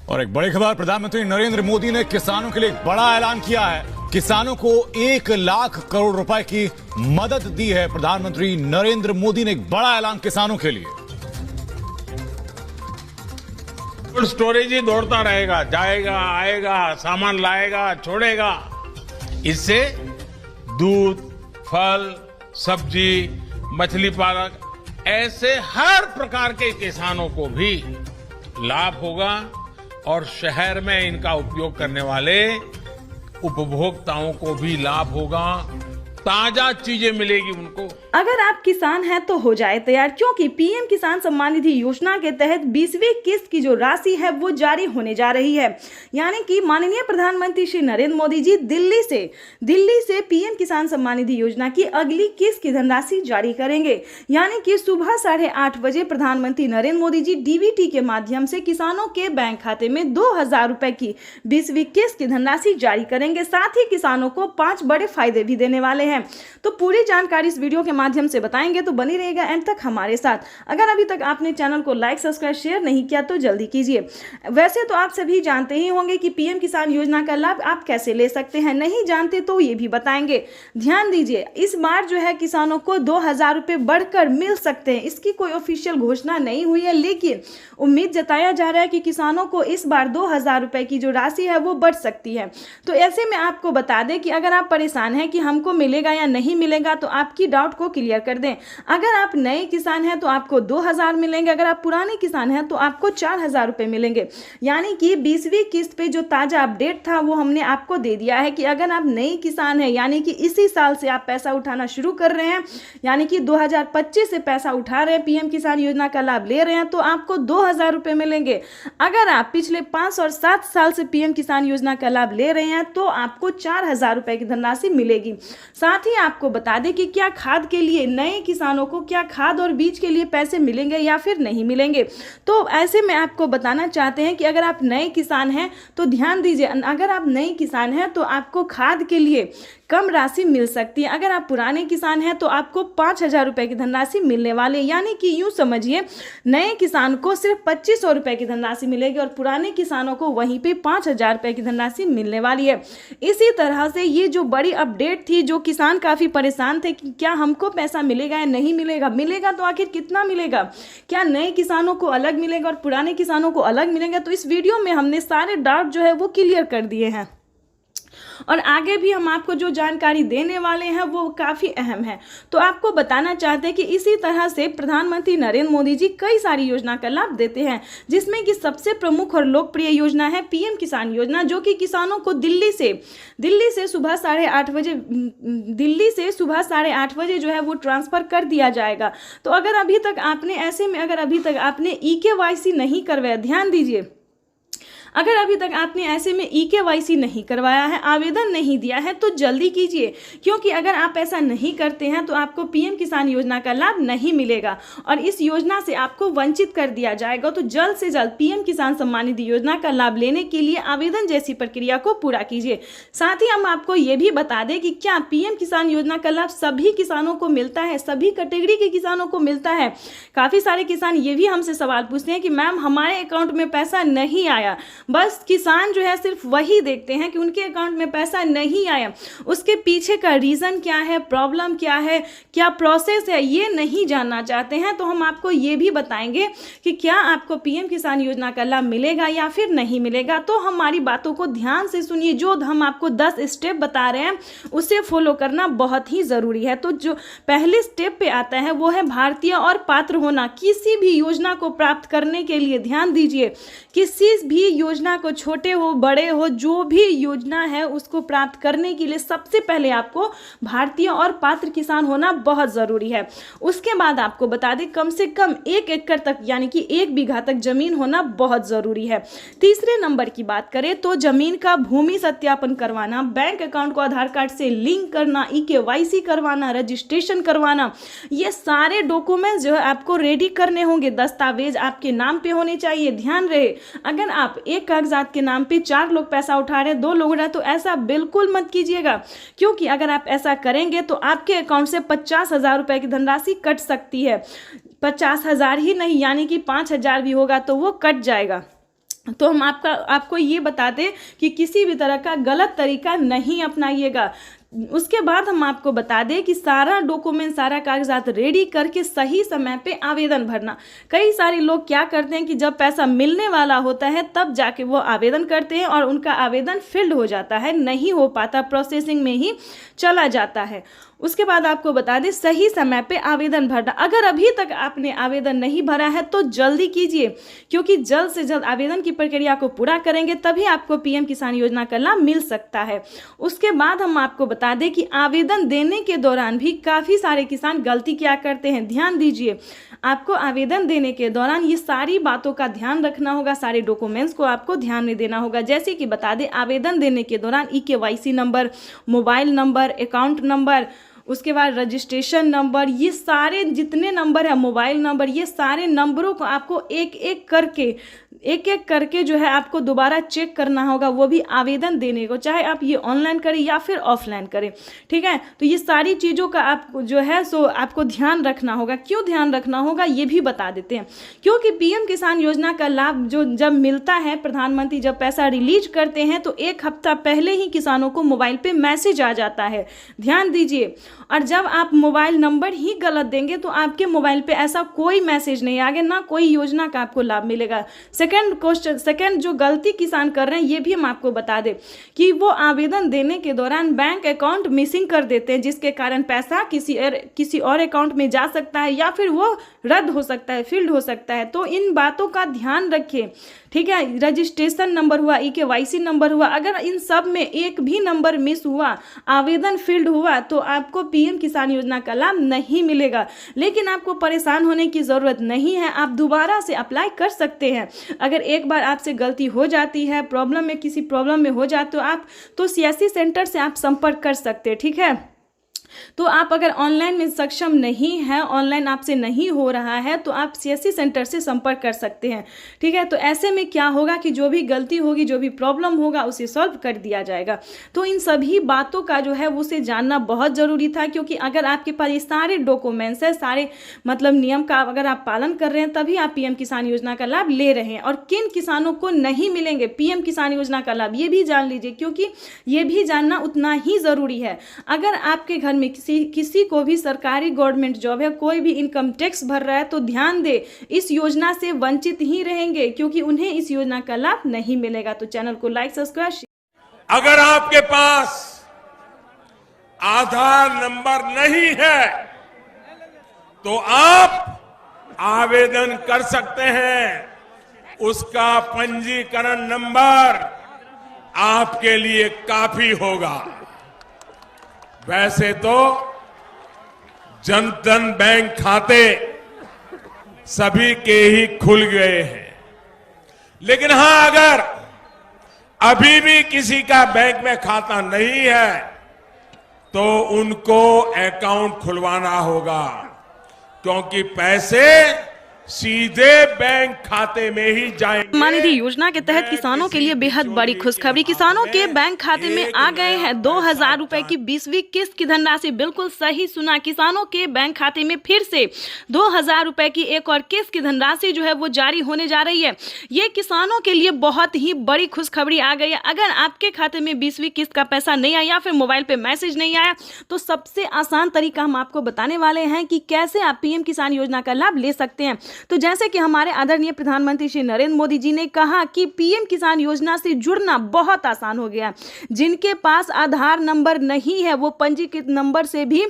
और एक बड़ी खबर, प्रधानमंत्री नरेंद्र मोदी ने किसानों के लिए एक बड़ा ऐलान किया है। किसानों को 1 लाख करोड़ रुपए की मदद दी है। प्रधानमंत्री नरेंद्र मोदी ने एक बड़ा ऐलान किसानों के लिए। कोल्ड स्टोरेज ही दौड़ता रहेगा, जाएगा आएगा, सामान लाएगा छोड़ेगा। इससे दूध, फल, सब्जी, मछली पालक ऐसे हर प्रकार के किसानों को भी लाभ होगा और शहर में इनका उपयोग करने वाले उपभोक्ताओं को भी लाभ होगा। ताजा चीजें मिलेगी उनको। अगर आप किसान हैं तो हो जाए तैयार, क्योंकि पीएम किसान सम्मान निधि योजना के तहत 20वीं किस्त की जो राशि है वो जारी होने जा रही है। यानी कि माननीय प्रधानमंत्री श्री नरेंद्र मोदी जी दिल्ली से पीएम किसान सम्मान निधि योजना की अगली किस्त की धनराशि जारी करेंगे। यानी कि सुबह 8:30 बजे प्रधानमंत्री नरेंद्र मोदी जी डीबीटी के माध्यम से किसानों के बैंक खाते में 2000 रुपए की 20वीं किस्त की धनराशि जारी करेंगे। साथ ही किसानों को 5 बड़े फायदे भी देने वाले हैं। तो पूरी जानकारी इस वीडियो के माध्यम से बताएंगे, तो बनी रहेगा एंड तक हमारे साथ। अगर अभी तक आपने चैनल को लाइक, सब्सक्राइब, शेयर नहीं किया तो जल्दी कीजिए। वैसे तो आप सभी जानते ही होंगे कि पीएम किसान योजना का लाभ आप कैसे ले सकते हैं। नहीं जानते तो ये भी बताएंगे। ध्यान दीजिए, इस बार जो है किसानों को 2000 रुपए बढ़कर मिल सकते हैं। इसकी कोई ऑफिशियल घोषणा नहीं हुई है, लेकिन उम्मीद जताया जा रहा है कि किसानों को इस बार 2000 रुपए की जो राशि है वो बढ़ सकती है। तो ऐसे में आपको बता दें कि अगर आप परेशान हैं कि हमको मिलेगा या नहीं मिलेगा, तो आपकी डाउट को क्लियर कर दें। अगर आप नए किसान हैं तो आपको 2000 मिलेंगे। अगर आप पुराने किसान हैं तो आपको 4000 रुपए मिलेंगे। यानी कि 20वीं किस्त पे जो ताजा अपडेट था वो हमने आपको दे दिया है कि अगर आप नए किसान हैं, यानी कि इसी साल से आप पैसा उठाना शुरू कर रहे हैं, यानी कि 2025 से पैसा उठा रहे हैं, पीएम किसान योजना का लाभ ले रहे हैं, तो आपको 2000 रुपए मिलेंगे। अगर आप पिछले 5 और 7 साल से पीएम किसान योजना का लाभ ले रहे हैं तो आपको 4000 रुपए की धनराशि मिलेगी। साथ ही आपको बता दें कि क्या खाद के लिए नए किसानों को क्या खाद और बीज के लिए पैसे मिलेंगे या फिर नहीं मिलेंगे। तो ऐसे में आपको बताना चाहते हैं कि अगर आप नए किसान हैं तो ध्यान दीजिए, अगर आप नए किसान हैं तो आपको खाद के लिए कम राशि मिल सकती है। अगर आप पुराने किसान हैं तो आपको 5000 रुपए की धनराशि मिलने वाले, यानी कि यूं समझिए नए किसान को सिर्फ 2500 रुपए की धनराशि मिलेगी और पुराने किसानों को वहीं पे 5000 रुपए की धनराशि मिलने वाली है। इसी तरह से ये जो बड़ी अपडेट थी, जो किसान काफी परेशान थे कि क्या हमको पैसा मिलेगा या नहीं मिलेगा, मिलेगा तो आखिर कितना मिलेगा, क्या नए किसानों को अलग मिलेगा और पुराने किसानों को अलग मिलेगा। तो इस वीडियो में हमने सारे डाउट जो है वो क्लियर कर दिए हैं और आगे भी हम आपको जो जानकारी देने वाले हैं वो काफ़ी अहम है। तो आपको बताना चाहते हैं कि इसी तरह से प्रधानमंत्री नरेंद्र मोदी जी कई सारी योजना का लाभ देते हैं, जिसमें कि सबसे प्रमुख और लोकप्रिय योजना है पीएम किसान योजना, जो कि किसानों को दिल्ली से सुबह 8:30 बजे जो है वो ट्रांसफ़र कर दिया जाएगा। तो अगर अभी तक आपने EKYC नहीं करवाया, ध्यान दीजिए, अगर अभी तक आपने ऐसे में EKYC नहीं करवाया है, आवेदन नहीं दिया है, तो जल्दी कीजिए, क्योंकि अगर आप ऐसा नहीं करते हैं तो आपको पीएम किसान योजना का लाभ नहीं मिलेगा और इस योजना से आपको वंचित कर दिया जाएगा। तो जल्द से जल्द पीएम किसान सम्मान निधि योजना का लाभ लेने के लिए आवेदन जैसी प्रक्रिया को पूरा कीजिए। साथ ही हम आपको ये भी बता दें कि क्या पीएम किसान योजना का लाभ सभी किसानों को मिलता है, सभी कैटेगरी के किसानों को मिलता है। काफ़ी सारे किसान ये भी हमसे सवाल पूछते हैं कि मैम हमारे अकाउंट में पैसा नहीं आया। बस किसान जो है सिर्फ वही देखते हैं कि उनके अकाउंट में पैसा नहीं आया, उसके पीछे का रीज़न क्या है, प्रॉब्लम क्या है, क्या प्रोसेस है, ये नहीं जानना चाहते हैं। तो हम आपको ये भी बताएंगे कि क्या आपको पीएम किसान योजना का लाभ मिलेगा या फिर नहीं मिलेगा। तो हमारी बातों को ध्यान से सुनिए, जो हम आपको 10 स्टेप बता रहे हैं उसे फॉलो करना बहुत ही ज़रूरी है। तो जो पहले स्टेप पे आता है वो है भारतीय और पात्र होना। किसी भी योजना को प्राप्त करने के लिए ध्यान दीजिए, किसी भी योजना को, छोटे हो बड़े हो, जो भी योजना है उसको प्राप्त करने के लिए सबसे पहले आपको भारतीय और पात्र किसान होना बहुत ज़रूरी है। उसके बाद आपको बता दें कम से कम 1 एकड़ तक, यानी कि 1 बीघा तक जमीन होना बहुत ज़रूरी है। तीसरे नंबर की बात करें तो जमीन का भूमि सत्यापन करवाना, बैंक अकाउंट को आधार कार्ड से लिंक करना, EKYC करवाना, रजिस्ट्रेशन करवाना, ये सारे डॉक्यूमेंट्स जो है आपको रेडी करने होंगे। दस्तावेज आपके नाम पे होने चाहिए। ध्यान रहे, अगर आप एक कागजात के नाम पे 4 लोग पैसा उठा रहे हैं, 2 लोग रहे, तो ऐसा बिल्कुल मत कीजिएगा, क्योंकि अगर आप ऐसा करेंगे तो आपके अकाउंट से 50,000 रुपए की धनराशि कट सकती है। 50,000 ही नहीं, यानी कि 5,000 भी होगा तो वो कट जाएगा। तो हम आपको ये बता दें कि किसी भी तरह का गलत तरीका नहीं अपनाइएगा। उसके बाद हम आपको बता दें कि सारा डॉक्यूमेंट, सारा कागजात रेडी करके सही समय पे आवेदन भरना। कई सारे लोग क्या करते हैं कि जब पैसा मिलने वाला होता है तब जाके वो आवेदन करते हैं और उनका आवेदन फिल्ड हो जाता है, नहीं हो पाता, प्रोसेसिंग में ही चला जाता है। उसके बाद आपको बता दें सही समय पे आवेदन भरना। अगर अभी तक आपने आवेदन नहीं भरा है तो जल्दी कीजिए, क्योंकि जल्द से जल्द आवेदन की प्रक्रिया को पूरा करेंगे तभी आपको पीएम किसान योजना का लाभ मिल सकता है। उसके बाद हम आपको बता दें कि आवेदन देने के दौरान भी काफ़ी सारे किसान गलती क्या करते हैं। ध्यान दीजिए, आपको आवेदन देने के दौरान ये सारी बातों का ध्यान रखना होगा, सारे डॉक्यूमेंट्स को आपको ध्यान में देना होगा। जैसे कि बता दें, आवेदन देने के दौरान EKYC number, mobile number, account number, उसके बाद रजिस्ट्रेशन नंबर, ये सारे जितने नंबर है, मोबाइल नंबर, ये सारे नंबरों को आपको एक एक करके जो है आपको दोबारा चेक करना होगा, वो भी आवेदन देने को, चाहे आप ये ऑनलाइन करें या फिर ऑफलाइन करें। ठीक है, तो ये सारी चीज़ों का आपको जो है सो आपको ध्यान रखना होगा। क्यों ध्यान रखना होगा ये भी बता देते हैं। क्योंकि पीएम किसान योजना का लाभ जो जब मिलता है, प्रधानमंत्री जब पैसा रिलीज करते हैं तो एक हफ्ता पहले ही किसानों को मोबाइल पे मैसेज आ जाता है। ध्यान दीजिए, और जब आप मोबाइल नंबर ही गलत देंगे तो आपके मोबाइल पे ऐसा कोई मैसेज नहीं आएगा, ना कोई योजना का आपको लाभ मिलेगा। सेकंड जो गलती किसान कर रहे हैं ये भी हम आपको बता दें कि वो आवेदन देने के दौरान बैंक अकाउंट मिसिंग कर देते हैं, जिसके कारण पैसा किसी और अकाउंट में जा सकता है या फिर वो रद्द हो सकता है, फील्ड हो सकता है। तो इन बातों का ध्यान रखिए। ठीक है, रजिस्ट्रेशन नंबर हुआ, EKYC नंबर हुआ, अगर इन सब में एक भी नंबर मिस हुआ, आवेदन फील्ड हुआ, तो आपको पीएम किसान योजना का लाभ नहीं मिलेगा। लेकिन आपको परेशान होने की ज़रूरत नहीं है, आप दोबारा से अप्लाई कर सकते हैं। अगर एक बार आपसे गलती हो जाती है, किसी प्रॉब्लम में हो जाते हो आप, तो CSC सेंटर से आप संपर्क कर सकते हैं। ठीक है, तो आप अगर ऑनलाइन में सक्षम नहीं है, ऑनलाइन आपसे नहीं हो रहा है, तो आप CSC सेंटर से संपर्क कर सकते हैं। ठीक है, तो ऐसे में क्या होगा कि जो भी गलती होगी, जो भी प्रॉब्लम होगा, उसे सॉल्व कर दिया जाएगा। तो इन सभी बातों का जो है उसे जानना बहुत ज़रूरी था, क्योंकि अगर आपके पास ये सारे डॉक्यूमेंट्स है, सारे मतलब नियम का अगर आप पालन कर रहे हैं, तभी आप पीएम किसान योजना का लाभ ले रहे हैं। और किन किसानों को नहीं मिलेंगे पीएम किसान योजना का लाभ, ये भी जान लीजिए, क्योंकि ये भी जानना उतना ही ज़रूरी है। अगर आपके घर में किसी को भी सरकारी गवर्नमेंट जॉब है, कोई भी इनकम टैक्स भर रहा है, तो ध्यान दे, इस योजना से वंचित ही रहेंगे, क्योंकि उन्हें इस योजना का लाभ नहीं मिलेगा। तो चैनल को लाइक, सब्सक्राइब। अगर आपके पास आधार नंबर नहीं है तो आप आवेदन कर सकते हैं। उसका पंजीकरण नंबर आपके लिए काफी होगा। वैसे तो जनधन बैंक खाते सभी के ही खुल गए हैं, लेकिन हां, अगर अभी भी किसी का बैंक में खाता नहीं है तो उनको अकाउंट खुलवाना होगा, क्योंकि पैसे सीधे बैंक खाते में ही जाएंगे। सम्मान निधि योजना के तहत किसानों के लिए बेहद बड़ी खुशखबरी। किसानों के बैंक खाते में आ गए हैं 2000 रुपए की 20वीं किस्त की धनराशि। बिल्कुल सही सुना, किसानों के बैंक खाते में फिर से 2000 रुपए की एक और किस्त की धनराशि जो है वो जारी होने जा रही है। ये किसानों के लिए बहुत ही बड़ी खुशखबरी आ गई है। अगर आपके खाते में 20वीं किस्त का पैसा नहीं आया या फिर मोबाइल पे मैसेज नहीं आया, तो सबसे आसान तरीका हम आपको बताने वाले हैं कि कैसे आप पीएम किसान योजना का लाभ ले सकते हैं। तो जैसे कि हमारे आदरणीय प्रधानमंत्री श्री नरेंद्र मोदी जी ने कहा कि पीएम किसान योजना से जुड़ना बहुत आसान हो गया। जिनके पास आधार नंबर नहीं है वो पंजीकृत नंबर से भी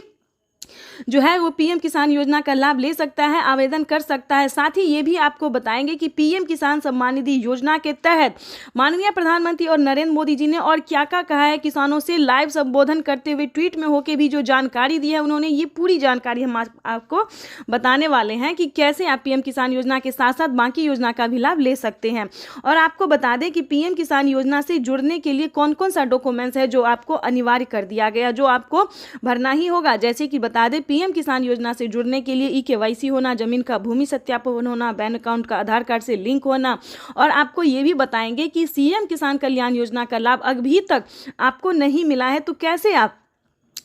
जो है वो पीएम किसान योजना का लाभ ले सकता है, आवेदन कर सकता है। साथ ही ये भी आपको बताएंगे कि पीएम किसान सम्मान निधि योजना के तहत माननीय प्रधानमंत्री और नरेंद्र मोदी जी ने और क्या क्या कहा है। किसानों से लाइव संबोधन करते हुए ट्वीट में होकर भी जो जानकारी दी है उन्होंने, ये पूरी जानकारी हम आपको बताने वाले हैं कि कैसे आप पीएम किसान योजना के साथ साथ बाकी योजना का भी लाभ ले सकते हैं। और आपको बता दें कि पीएम किसान योजना से जुड़ने के लिए कौन कौन सा डॉक्यूमेंट्स है जो आपको अनिवार्य कर दिया गया, जो आपको भरना ही होगा। जैसे कि बता दें, पीएम किसान योजना से जुड़ने के लिए EKYC होना, जमीन का भूमि सत्यापन होना, बैंक अकाउंट का आधार कार्ड से लिंक होना। और आपको ये भी बताएंगे कि सीएम किसान कल्याण योजना का लाभ अभी तक आपको नहीं मिला है तो कैसे आप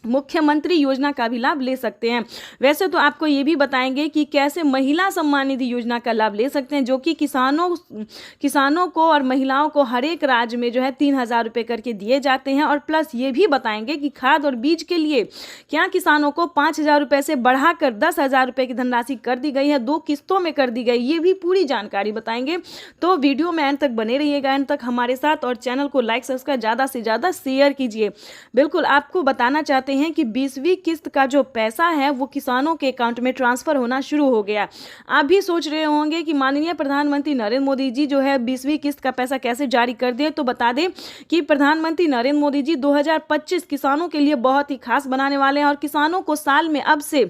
मुख्यमंत्री योजना का भी लाभ ले सकते हैं। वैसे तो आपको ये भी बताएंगे कि कैसे महिला सम्मान निधि योजना का लाभ ले सकते हैं, जो कि किसानों को और महिलाओं को हर एक राज्य में जो है 3,000 रुपये करके दिए जाते हैं। और प्लस ये भी बताएंगे कि खाद और बीज के लिए क्या किसानों को 5,000 रुपये से बढ़ाकर 10,000 रुपये की धनराशि कर दी गई है, 2 किस्तों में कर दी गई, ये भी पूरी जानकारी बताएंगे। तो वीडियो में एंड तक बने रहिएगा, एंड तक हमारे साथ, और चैनल को लाइक सब्सक्राइब ज़्यादा से ज़्यादा शेयर कीजिए। बिल्कुल आपको बताना चाहते हैं कि 20वीं किस्त का जो पैसा है वो किसानों के अकाउंट में ट्रांसफर होना शुरू हो गया। आप भी सोच रहे होंगे कि माननीय प्रधानमंत्री नरेंद्र मोदी जी जो है 20वीं किस्त का पैसा कैसे जारी कर दें। तो बता दें कि प्रधानमंत्री नरेंद्र मोदी जी 2025 किसानों के लिए बहुत ही खास बनाने वाले हैं, और किसानों को साल में अब से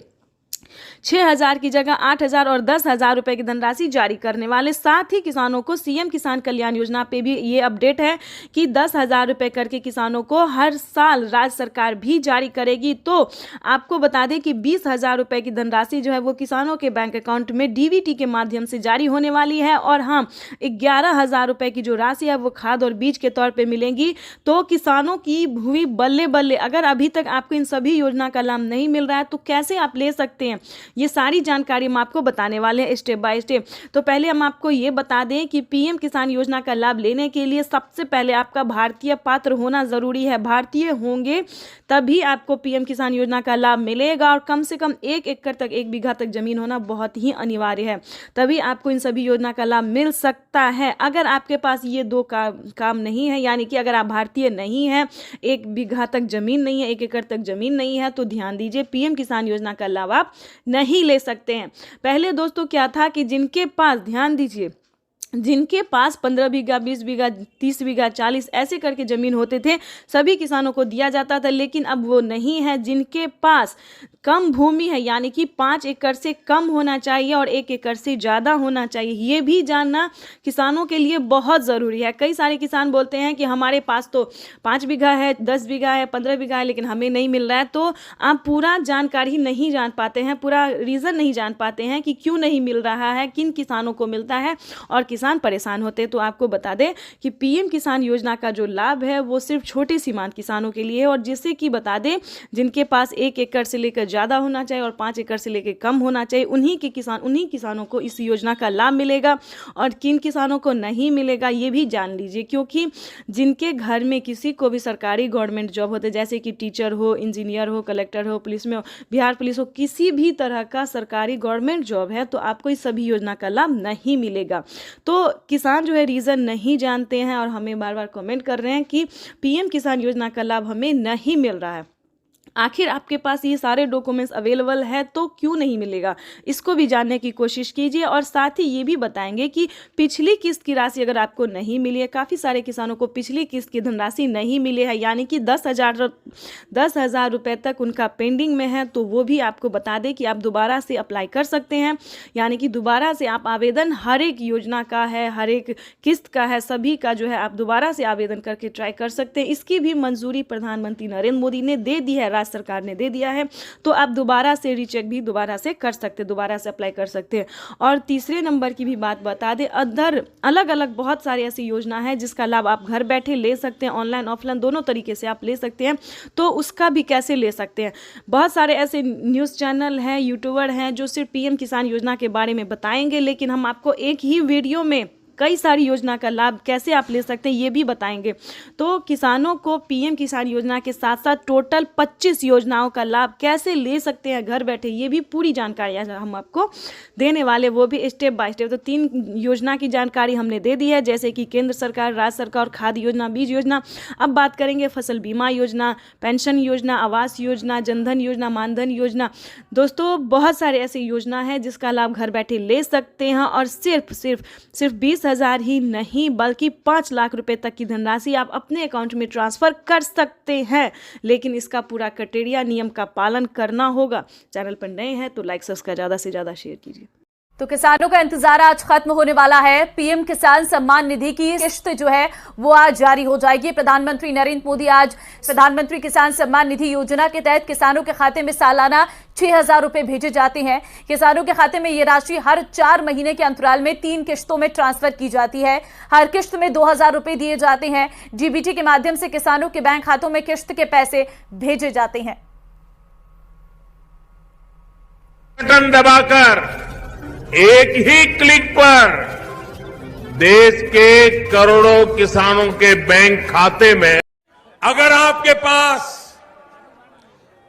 6,000 की जगह 8,000 और 10,000 रुपए की धनराशि जारी करने वाले। साथ ही किसानों को सीएम किसान कल्याण योजना पे भी ये अपडेट है कि 10,000 रुपए करके किसानों को हर साल राज्य सरकार भी जारी करेगी। तो आपको बता दें कि 20,000 रुपए की धनराशि जो है वो किसानों के बैंक अकाउंट में डीबीटी के माध्यम से जारी होने वाली है। और हाँ, 11,000 रुपए की जो राशि है वो खाद और बीज के तौर पर मिलेंगी। तो किसानों की हुई बल्ले बल्ले। अगर अभी तक आपको इन सभी योजना का लाभ नहीं मिल रहा है तो कैसे आप ले सकते हैं, ये सारी जानकारी हम आपको बताने वाले हैं स्टेप बाय स्टेप। तो पहले हम आपको ये बता दें कि पीएम किसान योजना का लाभ लेने के लिए सबसे पहले आपका भारतीय पात्र होना जरूरी है। भारतीय होंगे तभी आपको पीएम किसान योजना का लाभ मिलेगा, और कम से कम 1 एकड़ तक 1 बीघा तक जमीन होना बहुत ही अनिवार्य है, तभी आपको इन सभी योजना का लाभ मिल सकता है। अगर आपके पास ये 2 काम नहीं है, यानी कि अगर आप भारतीय नहीं है, 1 बीघा तक जमीन नहीं है, 1 एकड़ तक जमीन नहीं है, तो ध्यान दीजिए पीएम किसान योजना का लाभ आप नहीं ले सकते हैं। पहले दोस्तों क्या था कि जिनके पास, ध्यान दीजिए, जिनके पास 15 बीघा, 20 बीघा, 30 बीघा, 40 ऐसे करके ज़मीन होते थे, सभी किसानों को दिया जाता था। लेकिन अब वो नहीं है। जिनके पास कम भूमि है, यानी कि 5 एकड़ से कम होना चाहिए और 1 एकड़ से ज़्यादा होना चाहिए, ये भी जानना किसानों के लिए बहुत ज़रूरी है। कई सारे किसान बोलते हैं कि हमारे पास तो 5 बीघा है, 10 बीघा है, 15 बीघा है, लेकिन हमें नहीं मिल रहा है। तो आप पूरा जानकारी नहीं जान पाते हैं, पूरा रीज़न नहीं जान पाते हैं कि क्यों नहीं मिल रहा है, किन किसानों को मिलता है, और किसान परेशान होते हैं। तो आपको बता दें कि पीएम किसान योजना का जो लाभ है वो सिर्फ छोटे सीमांत किसानों के लिए है, और जिससे कि बता दें जिनके पास 1 एकड़ से लेकर ज़्यादा होना चाहिए और 5 एकड़ से लेकर कम होना चाहिए, उन्हीं किसानों को इस योजना का लाभ मिलेगा। और किन किसानों को नहीं मिलेगा ये भी जान लीजिए, क्योंकि जिनके घर में किसी को भी सरकारी गवर्नमेंट जॉब होते, जैसे कि टीचर हो, इंजीनियर हो, कलेक्टर हो, पुलिस में हो, बिहार पुलिस हो, किसी भी तरह का सरकारी गवर्नमेंट जॉब है, तो आपको इस सभी योजना का लाभ नहीं मिलेगा। तो किसान जो है रीज़न नहीं जानते हैं और हमें बार बार कमेंट कर रहे हैं कि पीएम किसान योजना का लाभ हमें नहीं मिल रहा है। आखिर आपके पास ये सारे डॉक्यूमेंट्स अवेलेबल है तो क्यों नहीं मिलेगा, इसको भी जानने की कोशिश कीजिए। और साथ ही ये भी बताएंगे कि पिछली किस्त की राशि अगर आपको नहीं मिली है, काफ़ी सारे किसानों को पिछली किस्त की धनराशि नहीं मिली है, यानी कि 10,000 रुपये तक उनका पेंडिंग में है, तो वो भी आपको बता दें कि आप दोबारा से अप्लाई कर सकते हैं। यानी कि दोबारा से आप आवेदन, हर एक योजना का है, हर एक किस्त का है, सभी का जो है आप दोबारा से आवेदन करके ट्राई कर सकते हैं। इसकी भी मंजूरी प्रधानमंत्री नरेंद्र मोदी ने दे दी है, सरकार ने दे दिया है, तो आप दोबारा से रीचेक भी दोबारा से कर सकते हैं, दोबारा से अप्लाई कर सकते हैं। और तीसरे नंबर की भी बात बता दें, अलग अलग बहुत सारी ऐसी योजना है जिसका लाभ आप घर बैठे ले सकते हैं, ऑनलाइन ऑफलाइन दोनों तरीके से आप ले सकते हैं। तो उसका भी कैसे ले सकते हैं, बहुत सारे ऐसे न्यूज़ चैनल हैं, यूट्यूबर हैं जो सिर्फ पीएम किसान योजना के बारे में बताएंगे, लेकिन हम आपको एक ही वीडियो में कई सारी योजना का लाभ कैसे आप ले सकते हैं ये भी बताएंगे। तो किसानों को पीएम किसान योजना के साथ साथ टोटल 25 योजनाओं का लाभ कैसे ले सकते हैं घर बैठे, ये भी पूरी जानकारी हम आपको देने वाले, वो भी स्टेप बाय स्टेप। तो 3 योजना की जानकारी हमने दे दी है, जैसे कि केंद्र सरकार, राज्य सरकार, खाद योजना, बीज योजना। अब बात करेंगे फसल बीमा योजना, पेंशन योजना, आवास योजना, जनधन योजना, मानधन योजना। दोस्तों बहुत सारे ऐसे योजना है जिसका लाभ घर बैठे ले सकते हैं, और सिर्फ 20,000 ही नहीं बल्कि 5 लाख रुपए तक की धनराशि आप अपने अकाउंट में ट्रांसफर कर सकते हैं। लेकिन इसका पूरा क्राइटेरिया, नियम का पालन करना होगा। चैनल पर नए हैं तो लाइक सब्सक्राइब ज़्यादा से ज़्यादा शेयर कीजिए। तो किसानों का इंतजार आज खत्म होने वाला है। पीएम किसान सम्मान निधि की किस्त जो है वो आज जारी हो जाएगी। प्रधानमंत्री नरेंद्र मोदी आज प्रधानमंत्री किसान सम्मान निधि योजना के तहत किसानों के खाते में सालाना 6,000 रुपए भेजे जाते हैं। किसानों के खाते में ये राशि हर 4 महीने के अंतराल में 3 किस्तों में ट्रांसफर की जाती है। हर किस्त में 2,000 रुपए दिए जाते हैं। डीबीटी के माध्यम से किसानों के बैंक खातों में किस्त के पैसे भेजे जाते हैं। बटन दबाकर एक ही क्लिक पर देश के करोड़ों किसानों के बैंक खाते में अगर आपके पास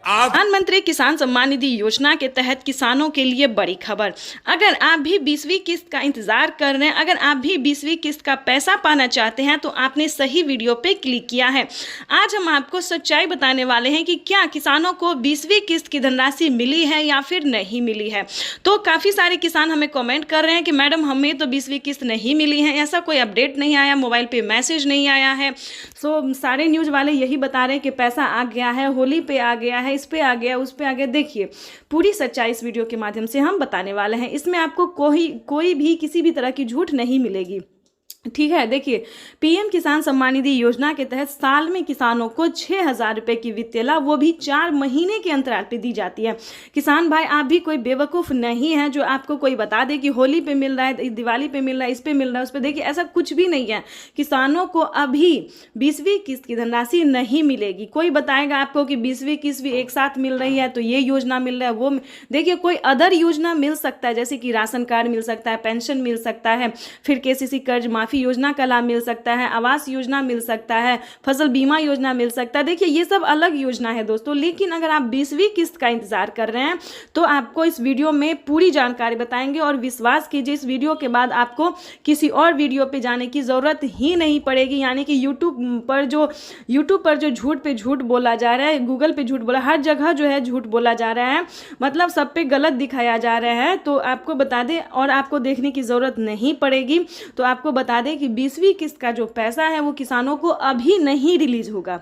प्रधानमंत्री किसान सम्मान निधि योजना के तहत किसानों के लिए बड़ी खबर। अगर आप भी 20वीं किस्त का इंतजार कर रहे हैं, अगर आप भी 20वीं किस्त का पैसा पाना चाहते हैं तो आपने सही वीडियो पे क्लिक किया है। आज हम आपको सच्चाई बताने वाले हैं कि क्या किसानों को 20वीं किस्त की धनराशि मिली है या फिर नहीं मिली है। तो काफ़ी सारे किसान हमें कॉमेंट कर रहे हैं कि मैडम हमें तो 20वीं किस्त नहीं मिली है, ऐसा कोई अपडेट नहीं आया, मोबाइल पर मैसेज नहीं आया है। सो सारे न्यूज़ वाले यही बता रहे हैं कि पैसा आ गया है, होली पे आ गया है, इस पे आ गया, उस पे आ गया। देखिए पूरी सच्चाई इस वीडियो के माध्यम से हम बताने वाले हैं। इसमें आपको कोई भी किसी भी तरह की झूठ नहीं मिलेगी, ठीक है। देखिए पीएम किसान सम्मान निधि योजना के तहत साल में किसानों को 6,000 रुपए की वित्तीय लाभ, वो भी 4 महीने के अंतराल पे दी जाती है। किसान भाई आप भी कोई बेवकूफ़ नहीं है जो आपको कोई बता दे कि होली पे मिल रहा है, दिवाली पे मिल रहा है, इस पे मिल रहा है, उस पे। देखिए ऐसा कुछ भी नहीं है। किसानों को अभी 20वीं किस्त की धनराशि नहीं मिलेगी। कोई बताएगा आपको कि 20वीं किस्त भी एक साथ मिल रही है तो ये योजना मिल रहा है, वो देखिए कोई अदर योजना मिल सकता है, जैसे कि राशन कार्ड मिल सकता है, पेंशन मिल सकता है, फिर केसीसी कर्ज माफी योजना का लाभ मिल सकता है, आवास योजना मिल सकता है, फसल बीमा योजना मिल सकता है। देखिए ये सब अलग योजना है दोस्तों। लेकिन अगर आप 20वीं किस्त का इंतजार कर रहे हैं तो आपको इस वीडियो में पूरी जानकारी बताएंगे और विश्वास कीजिए इस वीडियो के बाद आपको किसी और वीडियो पे जाने की ज़रूरत ही नहीं पड़ेगी। यानी कि यूट्यूब पर जो झूठ पे झूठ बोला जा रहा है, गूगल पे झूठ बोला, हर जगह जो है झूठ बोला जा रहा है, मतलब सब पे गलत दिखाया जा रहा है। तो आपको बता दें और आपको देखने की ज़रूरत नहीं पड़ेगी। तो आपको बता दें कि 20वीं किस्त का जो पैसा है वो किसानों को अभी नहीं रिलीज होगा।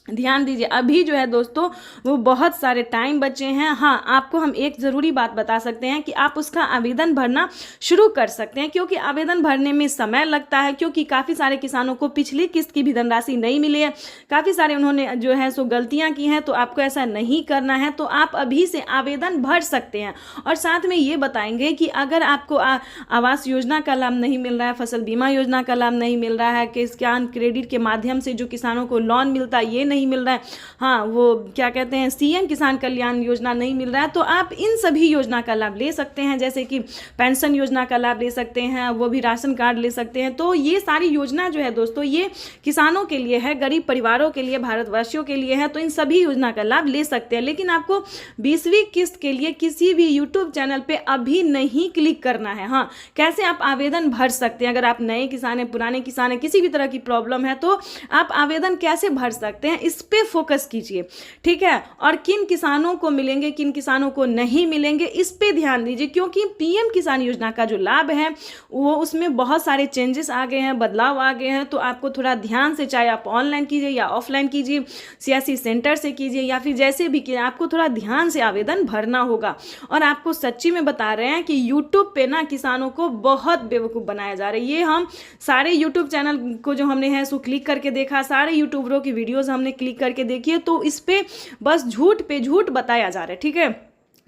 ध्यान दीजिए अभी जो है दोस्तों वो बहुत सारे टाइम बचे हैं। हाँ आपको हम एक ज़रूरी बात बता सकते हैं कि आप उसका आवेदन भरना शुरू कर सकते हैं, क्योंकि आवेदन भरने में समय लगता है, क्योंकि काफ़ी सारे किसानों को पिछली किस्त की भी धनराशि नहीं मिली है। काफ़ी सारे उन्होंने जो है सो गलतियाँ की हैं। तो आपको ऐसा नहीं करना है, तो आप अभी से आवेदन भर सकते हैं। और साथ में ये बताएंगे कि अगर आपको आवास योजना का लाभ नहीं मिल रहा है, फसल बीमा योजना का लाभ नहीं मिल रहा है, किसान क्रेडिट के माध्यम से जो किसानों को लोन मिलता है ये नहीं मिल रहा है, हाँ वो क्या कहते हैं सीएम किसान कल्याण योजना नहीं मिल रहा है, तो आप इन सभी योजना का लाभ ले सकते हैं। जैसे कि पेंशन योजना का लाभ ले सकते हैं, वो भी राशन कार्ड ले सकते हैं। तो ये सारी योजना जो है दोस्तों ये किसानों के लिए है, गरीब परिवारों के लिए, भारतवासियों के लिए है। तो इन सभी योजना का लाभ ले सकते हैं। लेकिन आपको 20वीं किस्त के लिए किसी भी यूट्यूब चैनल पे अभी नहीं क्लिक करना है। हाँ कैसे आप आवेदन भर सकते हैं, अगर आप नए किसान हैं, पुराने किसान हैं, किसी भी तरह की प्रॉब्लम है तो आप आवेदन कैसे भर सकते हैं, इस पे फोकस कीजिए, ठीक है। और किन किसानों को मिलेंगे, किन किसानों को नहीं मिलेंगे, इस पे ध्यान दीजिए, क्योंकि पीएम किसान योजना का जो लाभ है वो उसमें बहुत सारे चेंजेस आ गए हैं, बदलाव आ गए हैं। तो आपको थोड़ा ध्यान से, चाहे आप ऑनलाइन कीजिए या ऑफलाइन कीजिए, सीएससी सेंटर से कीजिए या फिर जैसे भी कीजिए, आपको थोड़ा ध्यान से आवेदन भरना होगा। और आपको सच्ची में बता रहे हैं कि यूट्यूब पे ना किसानों को बहुत बेवकूफ़ बनाया जा रहा है। ये हम सारे यूट्यूब चैनल को जो हमने है सो क्लिक करके देखा, सारे यूट्यूबरों की वीडियोज़ हमने क्लिक करके देखिए, तो इस पे बस झूठ पे झूठ बताया जा रहा है, ठीक है,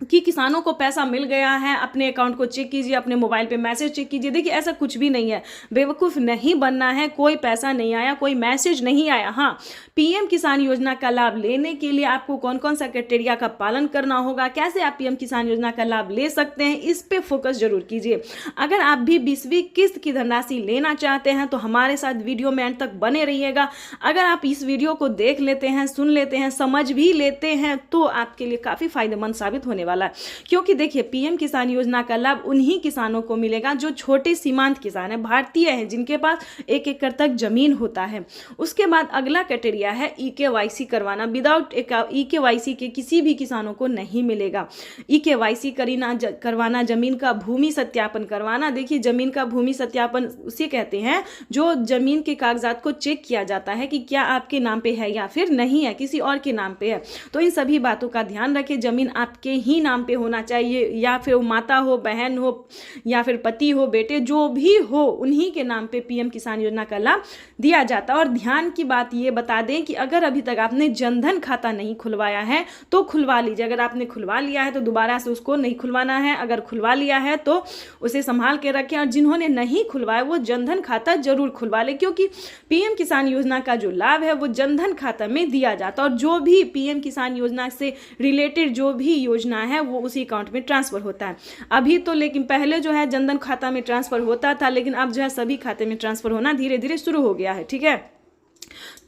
कि किसानों को पैसा मिल गया है। अपने अकाउंट को चेक कीजिए, अपने मोबाइल पे मैसेज चेक कीजिए। देखिए ऐसा कुछ भी नहीं है, बेवकूफ़ नहीं बनना है। कोई पैसा नहीं आया, कोई मैसेज नहीं आया। हाँ पीएम किसान योजना का लाभ लेने के लिए आपको कौन कौन सा क्राइटेरिया का पालन करना होगा, कैसे आप पीएम किसान योजना का लाभ ले सकते हैं, इस पे फोकस जरूर कीजिए। अगर आप भी 20वीं किस्त की धनराशि लेना चाहते हैं तो हमारे साथ वीडियो में अंत तक बने रहिएगा। अगर आप इस वीडियो को देख लेते हैं, सुन लेते हैं, समझ भी लेते हैं तो आपके लिए काफ़ी फायदेमंद साबित होने वाला है। क्योंकि देखिए पीएम किसान योजना का लाभ उन्हीं किसानों को मिलेगा जो छोटे सीमांत किसान हैं, भारतीय हैं, जिनके पास 1 एकड़ तक जमीन होता है। उसके बाद अगला क्राइटेरिया है ईकेवाईसी करवाना। विदाउट ईकेवाईसी के किसी भी किसानों को नहीं मिलेगा। ईकेवाईसी करवाना, जमीन का भूमि सत्यापन करवाना। देखिए जमीन का भूमि सत्यापन उसे कहते हैं जो जमीन के कागजात को चेक किया जाता है कि क्या आपके नाम पे है या फिर नहीं है, किसी और के नाम पे है। तो इन सभी बातों का ध्यान रखें। जमीन आपके ही नाम पे होना चाहिए, या फिर माता हो, बहन हो, या फिर पति हो, बेटे, जो भी हो, उन्हीं के नाम पे पीएम किसान योजना का लाभ दिया जाता है। और ध्यान की बात ये बता दें कि अगर अभी तक आपने जनधन खाता नहीं खुलवाया है तो खुलवा लीजिए। अगर आपने खुलवा लिया है तो दोबारा से उसको नहीं खुलवाना है। अगर खुलवा लिया है तो उसे संभाल के रखें। और जिन्होंने नहीं खुलवाया वो जनधन खाता जरूर खुलवा ले, क्योंकि पीएम किसान योजना का जो लाभ है वो जनधन खाता में दिया जाता है। और जो भी पीएम किसान योजना से रिलेटेड जो भी योजना है वो उसी अकाउंट में ट्रांसफ़र होता है अभी तो। लेकिन पहले जो है जनधन खाता में ट्रांसफ़र होता था, लेकिन अब जो है सभी खाते में ट्रांसफ़र होना धीरे धीरे शुरू हो गया है। ठीक है,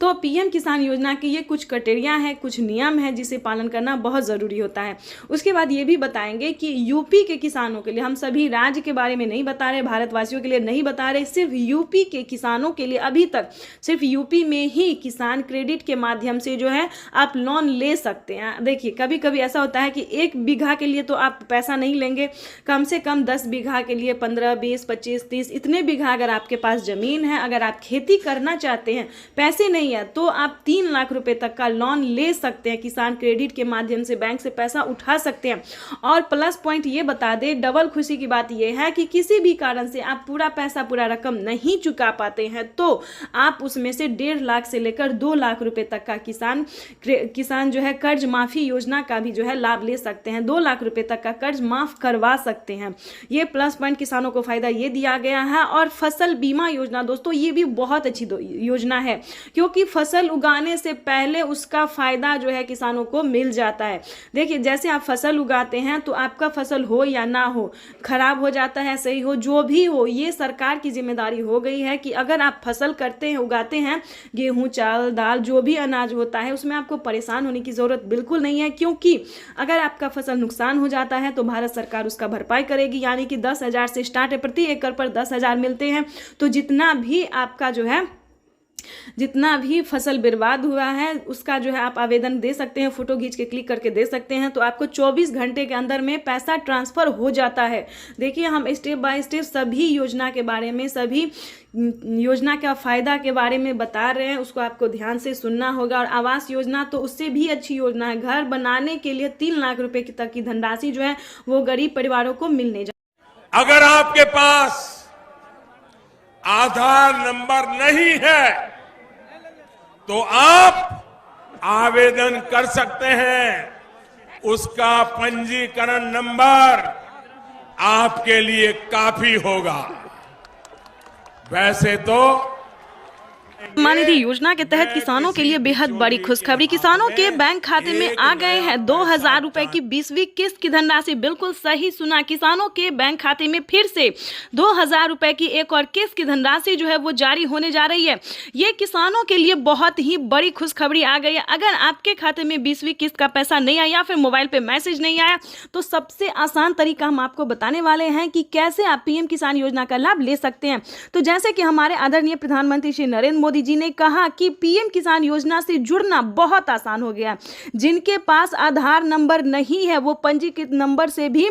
तो पीएम किसान योजना के ये कुछ क्राइटेरिया हैं, कुछ नियम हैं जिसे पालन करना बहुत ज़रूरी होता है। उसके बाद ये भी बताएंगे कि यूपी के किसानों के लिए, हम सभी राज्य के बारे में नहीं बता रहे, भारतवासियों के लिए नहीं बता रहे, सिर्फ यूपी के किसानों के लिए अभी तक सिर्फ यूपी में ही किसान क्रेडिट के माध्यम से जो है आप लोन ले सकते हैं। देखिए कभी कभी ऐसा होता है कि 1 बीघा के लिए तो आप पैसा नहीं लेंगे, कम से कम 10 बीघा के लिए 15, 20, 25, 30 इतने बीघा अगर आपके पास ज़मीन है, अगर आप खेती करना चाहते हैं, पैसे नहीं है तो आप 3 लाख रुपए तक का लोन ले सकते हैं। किसान क्रेडिट के माध्यम से बैंक से पैसा उठा सकते हैं। और प्लस पॉइंट ये बता दें, डबल खुशी की बात यह है कि किसी भी कारण से आप पूरा रकम नहीं चुका पाते हैं तो आप उसमें से 1.5 लाख से लेकर 2 लाख रुपए तक का किसान जो है कर्ज माफी योजना का भी जो है लाभ ले सकते हैं। 2 लाख रुपए तक का कर्ज माफ करवा सकते हैं। ये प्लस पॉइंट किसानों को फायदा ये दिया गया है। और फसल बीमा योजना दोस्तों ये भी बहुत अच्छी योजना है, क्योंकि फसल उगाने से पहले उसका फायदा जो है किसानों को मिल जाता है। देखिए जैसे आप फसल उगाते हैं तो आपका फसल हो या ना हो, खराब हो जाता है, सही हो, जो भी हो, ये सरकार की जिम्मेदारी हो गई है कि अगर आप फसल करते हैं, उगाते हैं, गेहूं, चावल, दाल, जो भी अनाज होता है, उसमें आपको परेशान होने की जरूरत बिल्कुल नहीं है। क्योंकि अगर आपका फसल नुकसान हो जाता है तो भारत सरकार उसका भरपाई करेगी, यानी कि 10,000 से स्टार्ट है, प्रति एकड़ पर 10,000 मिलते हैं। तो जितना भी आपका जो है जितना भी फसल बर्बाद हुआ है उसका जो है आप आवेदन दे सकते हैं, फोटो खींच के क्लिक करके दे सकते हैं, तो आपको 24 घंटे के अंदर में पैसा ट्रांसफर हो जाता है। देखिए हम स्टेप बाय स्टेप सभी योजना के बारे में, सभी योजना का फायदा के बारे में बता रहे हैं, उसको आपको ध्यान से सुनना होगा। और आवास योजना तो उससे भी अच्छी योजना है। घर बनाने के लिए 3 लाख रुपए तक की धनराशि जो है वो गरीब परिवारों को मिलने जा। अगर आपके पास आधार नंबर नहीं है तो आप आवेदन कर सकते हैं। उसका पंजीकरण नंबर आपके लिए काफी होगा। वैसे तो सम्मान निधि योजना के तहत किसानों के लिए बेहद बड़ी खुशखबरी। किसानों के बैंक खाते में आ गए हैं 2,000 रुपए की 20वीं किस्त की धनराशि। बिल्कुल सही सुना, किसानों के बैंक खाते में फिर से 2,000 रुपए की एक और किस्त की धनराशि जो है वो जारी होने जा रही है। ये किसानों के लिए बहुत ही बड़ी खुशखबरी आ गई है। अगर आपके खाते में 20वीं किस्त का पैसा नहीं आया या फिर मोबाइल पे मैसेज नहीं आया तो सबसे आसान तरीका हम आपको बताने वाले हैं कि कैसे आप पीएम किसान योजना का लाभ ले सकते हैं। तो जैसे कि हमारे आदरणीय प्रधानमंत्री श्री नरेंद्र मोदी जी ने कहा कि पीएम किसान योजना से जुड़ना बहुत आसान हो गया। जिनके पास आधार नंबर नहीं है वो पंजीकृत नंबर से भी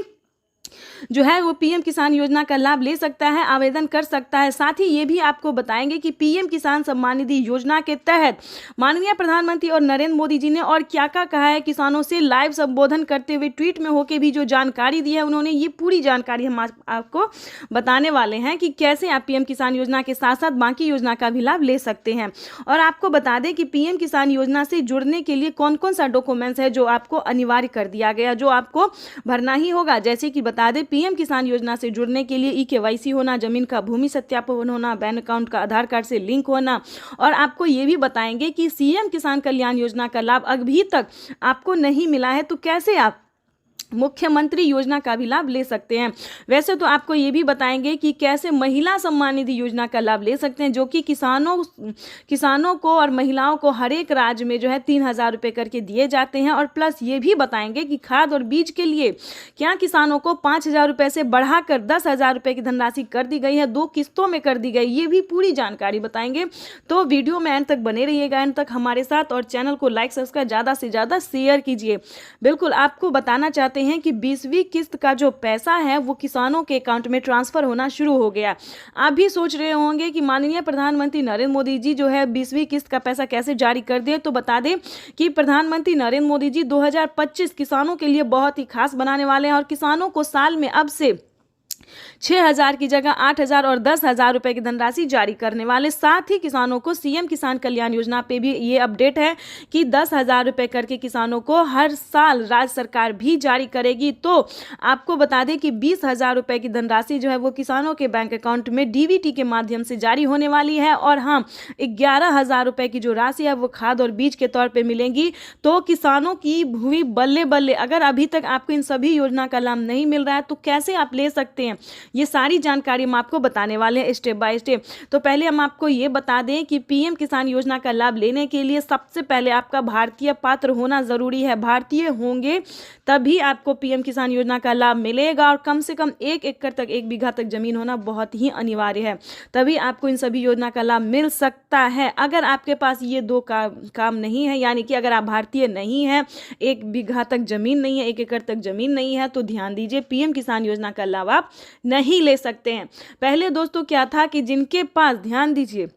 जो है वो पीएम किसान योजना का लाभ ले सकता है, आवेदन कर सकता है। साथ ही ये भी आपको बताएंगे कि पीएम किसान सम्मान निधि योजना के तहत माननीय प्रधानमंत्री और नरेंद्र मोदी जी ने और क्या क्या कहा है। किसानों से लाइव संबोधन करते हुए ट्वीट में होकर भी जो जानकारी दी है उन्होंने, ये पूरी जानकारी हम आपको बताने वाले हैं कि कैसे आप पीएम किसान योजना के साथ साथ बाकी योजना का भी लाभ ले सकते हैं। और आपको बता दें कि पीएम किसान योजना से जुड़ने के लिए कौन कौन सा डॉक्यूमेंट्स है जो आपको अनिवार्य कर दिया गया, जो आपको भरना ही होगा। जैसे कि बता दें पीएम किसान योजना से जुड़ने के लिए ई-केवाईसी होना, जमीन का भूमि सत्यापन होना, बैंक अकाउंट का आधार कार्ड से लिंक होना। और आपको ये भी बताएंगे कि सीएम किसान कल्याण योजना का लाभ अभी तक आपको नहीं मिला है तो कैसे आप मुख्यमंत्री योजना का भी लाभ ले सकते हैं। वैसे तो आपको ये भी बताएंगे कि कैसे महिला सम्मान निधि योजना का लाभ ले सकते हैं, जो कि किसानों को और महिलाओं को हर एक राज्य में जो है 3,000 रुपये करके दिए जाते हैं। और प्लस ये भी बताएंगे कि खाद और बीज के लिए क्या किसानों को 5,000 रुपये से बढ़ाकर 10,000 रुपये की धनराशि कर दी गई है, 2 किस्तों में कर दी गई। ये भी पूरी जानकारी बताएंगे। तो वीडियो में एंड तक बने रहिएगा, एंड तक हमारे साथ, और चैनल को लाइक सब्सक्राइब ज़्यादा से ज़्यादा शेयर कीजिए। बिल्कुल आपको बताना चाहते हैं कि 20वीं किस्त का जो पैसा है वो किसानों के अकाउंट में ट्रांसफर होना शुरू हो गया। आप भी सोच रहे होंगे कि माननीय प्रधानमंत्री नरेंद्र मोदी जी जो है 20वीं किस्त का पैसा कैसे जारी कर दिए। तो बता दें कि प्रधानमंत्री नरेंद्र मोदी जी 2025 किसानों के लिए बहुत ही खास बनाने वाले हैं और किसानों को साल में अब से 6,000 की जगह 8,000 और 10,000 रुपए की धनराशि जारी करने वाले। साथ ही किसानों को सीएम किसान कल्याण योजना पे भी ये अपडेट है कि 10,000 रुपए करके किसानों को हर साल राज्य सरकार भी जारी करेगी। तो आपको बता दें कि 20,000 रुपए की धनराशि जो है वो किसानों के बैंक अकाउंट में डीबीटी के माध्यम से जारी होने वाली है। और हाँ, 11,000 रुपए की जो राशि है वो खाद और बीज के तौर पर मिलेंगी। तो किसानों की हुई बल्ले बल्ले। अगर अभी तक आपको इन सभी योजना का लाभ नहीं मिल रहा है तो कैसे आप ले सकते हैं, ये सारी जानकारी हम आपको बताने वाले हैं स्टेप बाय स्टेप। तो पहले हम आपको ये बता दें कि पीएम किसान योजना का लाभ लेने के लिए सबसे पहले आपका भारतीय पात्र होना ज़रूरी है। भारतीय होंगे तभी आपको पीएम किसान योजना का लाभ मिलेगा। और कम से कम 1 एकड़ तक 1 बीघा तक जमीन होना बहुत ही अनिवार्य है, तभी आपको इन सभी योजना का लाभ मिल सकता है। अगर आपके पास ये दो काम नहीं है, यानी कि अगर आप भारतीय नहीं हैं, 1 बीघा तक जमीन नहीं है, 1 एकड़ तक जमीन नहीं है, तो ध्यान दीजिए, पीएम किसान योजना का लाभ आप नहीं ले सकते हैं। पहले दोस्तों क्या था कि जिनके पास, ध्यान दीजिए,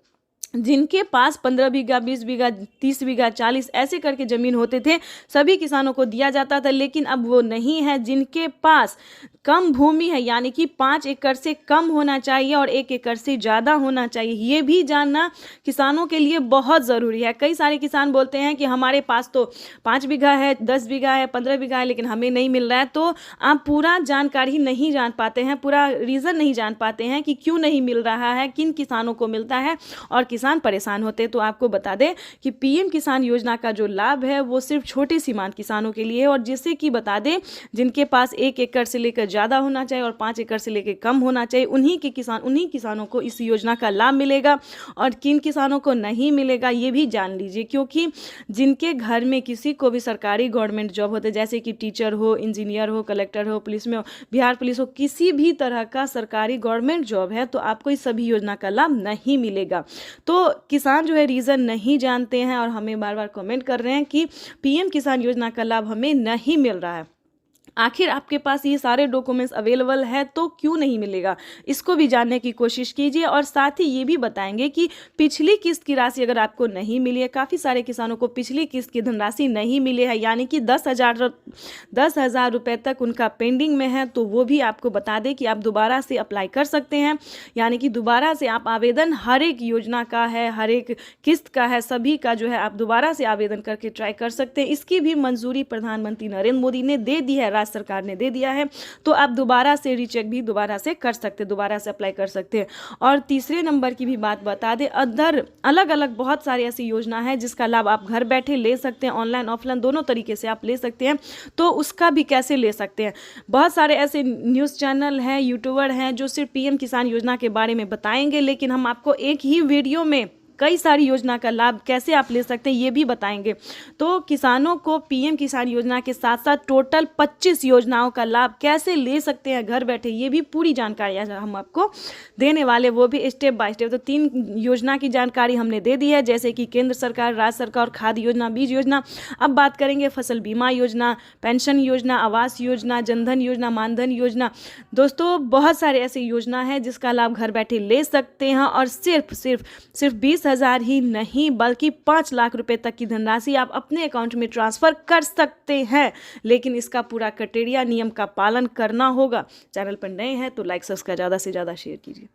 जिनके पास 15 बीघा, 20 बीघा, 30 बीघा, 40 ऐसे करके ज़मीन होते थे, सभी किसानों को दिया जाता था। लेकिन अब वो नहीं है। जिनके पास कम भूमि है, यानी कि 5 एकड़ से कम होना चाहिए और 1 एकड़ से ज़्यादा होना चाहिए, ये भी जानना किसानों के लिए बहुत ज़रूरी है। कई सारे किसान बोलते हैं कि हमारे पास तो 5 बीघा है, 10 बीघा है, 15 बीघा है, लेकिन हमें नहीं मिल रहा है। तो आप पूरा जानकारी नहीं जान पाते हैं, पूरा रीज़न नहीं जान पाते हैं कि क्यों नहीं मिल रहा है, किन किसानों को मिलता है और किसान परेशान होते हैं। तो आपको बता दें कि पीएम किसान योजना का जो लाभ है वो सिर्फ छोटे सीमांत किसानों के लिए है। और जिससे कि बता दें, जिनके पास 1 एकड़ से लेकर ज़्यादा होना चाहिए और 5 एकड़ से लेकर कम होना चाहिए, उन्हीं किसानों को इस योजना का लाभ मिलेगा। और किन किसानों को नहीं मिलेगा ये भी जान लीजिए, क्योंकि जिनके घर में किसी को भी सरकारी गवर्नमेंट जॉब होते, जैसे कि टीचर हो, इंजीनियर हो, कलेक्टर हो, पुलिस में हो, बिहार पुलिस हो, किसी भी तरह का सरकारी गवर्नमेंट जॉब है, तो आपको इस सभी योजना का लाभ नहीं मिलेगा। तो किसान जो है रीज़न नहीं जानते हैं और हमें बार बार कमेंट कर रहे हैं कि पीएम किसान योजना का लाभ हमें नहीं मिल रहा है। आखिर आपके पास ये सारे डॉक्यूमेंट्स अवेलेबल है तो क्यों नहीं मिलेगा, इसको भी जानने की कोशिश कीजिए। और साथ ही ये भी बताएंगे कि पिछली किस्त की राशि अगर आपको नहीं मिली है, काफ़ी सारे किसानों को पिछली किस्त की धनराशि नहीं मिली है, यानी कि 10,000 रुपये तक उनका पेंडिंग में है, तो वो भी आपको बता दें कि आप दोबारा से अप्लाई कर सकते हैं। यानी कि दोबारा से आप आवेदन, हर एक योजना का है, हर एक किस्त का है, सभी का जो है आप दोबारा से आवेदन करके ट्राई कर सकते हैं। इसकी भी मंजूरी प्रधानमंत्री नरेंद्र मोदी ने दे दी है, राज्य सरकार ने दे दिया है। तो आप दोबारा से रीचेक भी दोबारा से कर सकते हैं, दोबारा से अप्लाई कर सकते हैं। और तीसरे नंबर की भी बात बता दें, अदर अलग अलग बहुत सारी ऐसी योजना है जिसका लाभ आप घर बैठे ले सकते हैं, ऑनलाइन ऑफलाइन दोनों तरीके से आप ले सकते हैं। तो उसका भी कैसे ले सकते हैं, बहुत सारे ऐसे न्यूज़ चैनल हैं, यूट्यूबर हैं जो सिर्फ पीएम किसान योजना के बारे में बताएंगे, लेकिन हम आपको एक ही वीडियो में कई सारी योजना का लाभ कैसे आप ले सकते हैं ये भी बताएंगे। तो किसानों को पीएम किसान योजना के साथ साथ टोटल 25 योजनाओं का लाभ कैसे ले सकते हैं घर बैठे, ये भी पूरी जानकारी हम आपको देने वाले, वो भी स्टेप बाय स्टेप। तो 3 योजना की जानकारी हमने दे दी है, जैसे कि केंद्र सरकार, राज्य सरकार, खाद्य योजना, बीज योजना। अब बात करेंगे फसल बीमा योजना, पेंशन योजना, आवास योजना, जनधन योजना, मानधन योजना। दोस्तों बहुत सारे ऐसे योजना है जिसका लाभ घर बैठे ले सकते हैं। और सिर्फ 20,000 ही नहीं बल्कि 5 लाख रुपए तक की धनराशि आप अपने अकाउंट में ट्रांसफर कर सकते हैं, लेकिन इसका पूरा क्राइटेरिया, नियम का पालन करना होगा। चैनल पर नए हैं तो लाइक सब्सक्राइब ज़्यादा से ज़्यादा शेयर कीजिए।